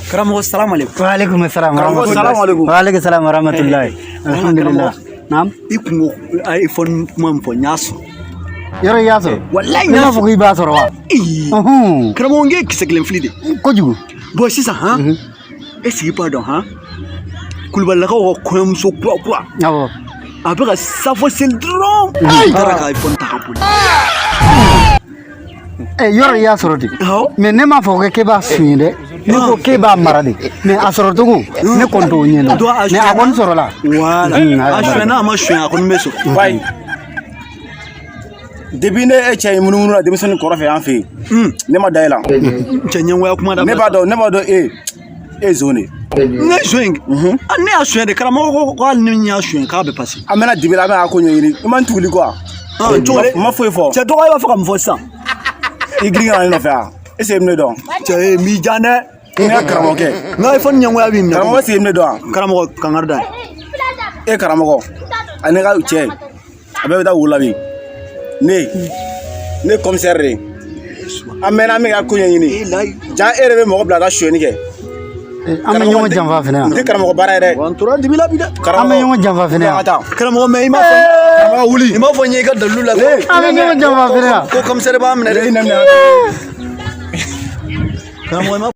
karamɔgɔ salamu alaikum. Waalaikum salam. Waalaikum salam warahmatullahi. Alhamdulillah. Naam. I kungo a ye fɔ kuma min fɔ n y'a sɔrɔ. Yɔrɔ i y'a sɔrɔ. Walayi n y'a fɔ ko i b'a sɔrɔ wa. karamɔgɔ n ye kisɛ kelen fili de. Kojugu. Bon sisan han. E sigi b'a dɔn han. Kulubalilakaw ka kɔɲɔmuso kura. Awɔ. A bɛ ka safo seli dɔrɔn. A taara ka iPhone ta ka boli. Yɔrɔ i y'a sɔrɔ ten. Mais ne m'a fɔ k'e b'a suɲɛ dɛ. Ne ko k'e b'a mara de. Mais a sɔrɔ cogo ne kɔni t'o ɲɛ dɔn. Mais a kɔni sɔrɔla. Voilà. A suɲɛna a ma suɲɛ a kɔni bɛ sɔrɔ. Wayi. Depuis ne e cɛ ye munumunu na denmisɛnnin kɔrɔfɛ an fɛ yen. Ne ma da e la. Cɛ ɲɛngoya kuma da. Ne b'a dɔn e ye zone ye. Ne ye zone ye. Ne y'a suɲɛ de karamɔgɔ ko hali ni n y'a suɲɛ k'a bɛ passer. A mɛna dibi la a bɛna ko ɲɛɲini. I ma n tuguli quoi. Cogo di? N ma foyi fɔ. Cɛ dɔgɔ b'a fɔ ka mun fɔ sisan. I girin ka na ne nɔfɛ wa? E se ne dɔn. Cɛ m'i jan dɛ. Ne ka karamɔgɔkɛ. N ka iPhone ɲɛngoya b'i minɛ. Karamɔgɔ se ne dɔn wa? Karamɔgɔ kangari da. E karamɔgɔ ani ka cɛ a bɛɛ bɛ taa wula bi. Ne commissaire de. An mɛnna an bɛ ka ko ɲɛɲini. Jaa e yɛrɛ bɛ mɔgɔ bila ka sonyɛni kɛ. An bɛ ɲɔgɔn janfa fɛnɛ yan. N tɛ karamɔgɔ baara ye dɛ. Wa n tora dibi la bi dɛ. An bɛ ɲɔgɔn janfa fɛnɛ yan. Karamɔgɔ mais i m'a fɔ. Karamɔgɔ wuli. I m'a fɔ n ye i ka dalilu la. An bɛ ɲɔgɔn janfa fɛnɛ yan. Ko commissaire b'a minɛ dɛ. Karamɔgɔ